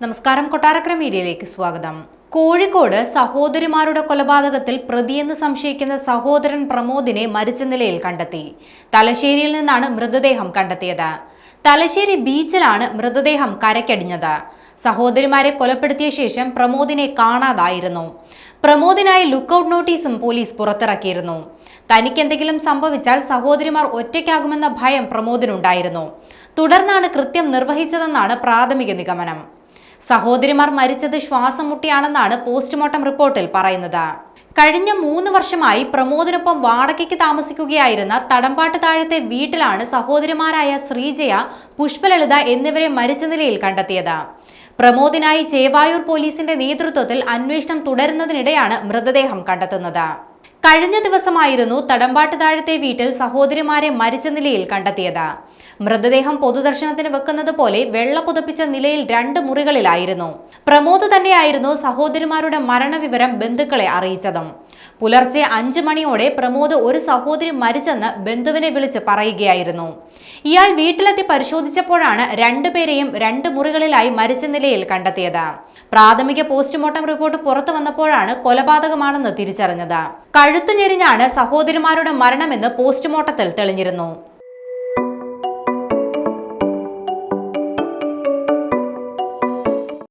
നമസ്കാരം. കൊട്ടാരക്കര മീഡിയയിലേക്ക് സ്വാഗതം. കോഴിക്കോട് സഹോദരിമാരുടെ കൊലപാതകത്തിൽ പ്രതിയെന്ന് സംശയിക്കുന്ന സഹോദരൻ പ്രമോദിനെ മരിച്ച നിലയിൽ കണ്ടെത്തി. തലശ്ശേരിയിൽ നിന്നാണ് മൃതദേഹം കണ്ടെത്തിയത്. തലശ്ശേരി ബീച്ചിലാണ് മൃതദേഹം കരക്കടിഞ്ഞത്. സഹോദരിമാരെ കൊലപ്പെടുത്തിയ ശേഷം പ്രമോദിനെ കാണാതായിരുന്നു. പ്രമോദിനായി ലുക്കൌട്ട് നോട്ടീസും പോലീസ് പുറത്തിറക്കിയിരുന്നു. തനിക്കെന്തെങ്കിലും സംഭവിച്ചാൽ സഹോദരിമാർ ഒറ്റയ്ക്കാകുമെന്ന ഭയം പ്രമോദിനുണ്ടായിരുന്നു. തുടർന്നാണ് കൃത്യം നിർവഹിച്ചതെന്നാണ് പ്രാഥമിക നിഗമനം. സഹോദരിമാർ മരിച്ചത് ശ്വാസം മുട്ടിയാണെന്നാണ് പോസ്റ്റ്മോർട്ടം റിപ്പോർട്ടിൽ പറയുന്നത്. കഴിഞ്ഞ 3 വർഷമായി പ്രമോദിനൊപ്പം വാടകയ്ക്ക് താമസിക്കുകയായിരുന്ന തടമ്പാട്ട് താഴത്തെ വീട്ടിലാണ് സഹോദരിമാരായ ശ്രീജയ, പുഷ്പലളിത എന്നിവരെ മരിച്ച നിലയിൽ കണ്ടെത്തിയത്. പ്രമോദിനായി ചേവായൂർ പോലീസിന്റെ നേതൃത്വത്തിൽ അന്വേഷണം തുടരുന്നതിനിടെയാണ് മൃതദേഹം കണ്ടെത്തുന്നത്. കഴിഞ്ഞ ദിവസമായിരുന്നു തടമ്പാട്ട് താഴത്തെ വീട്ടിൽ സഹോദരിമാരെ മരിച്ച നിലയിൽ കണ്ടെത്തിയത്. മൃതദേഹം പൊതുദർശനത്തിന് വെക്കുന്നത് പോലെ വെള്ള പുതപ്പിച്ച നിലയിൽ 2 മുറികളിലായിരുന്നു. പ്രമോദ് തന്നെയായിരുന്നു സഹോദരിമാരുടെ മരണവിവരം ബന്ധുക്കളെ അറിയിച്ചതും. പുലർച്ചെ 5 മണിയോടെ പ്രമോദ് ഒരു സഹോദരി മരിച്ചെന്ന് ബന്ധുവിനെ വിളിച്ച് പറയുകയായിരുന്നു. ഇയാൾ വീട്ടിലെത്തി പരിശോധിച്ചപ്പോഴാണ് 2 പേരെയും 2 മുറികളിലായി മരിച്ച നിലയിൽ കണ്ടെത്തിയത്. പ്രാഥമിക പോസ്റ്റ്മോർട്ടം റിപ്പോർട്ട് പുറത്തു വന്നപ്പോഴാണ് കൊലപാതകമാണെന്ന് തിരിച്ചറിഞ്ഞത്. കഴുത്തു ഞെരിഞ്ഞാണ് സഹോദരിമാരുടെ മരണമെന്ന് പോസ്റ്റ്മോർട്ടത്തിൽ തെളിഞ്ഞിരുന്നു.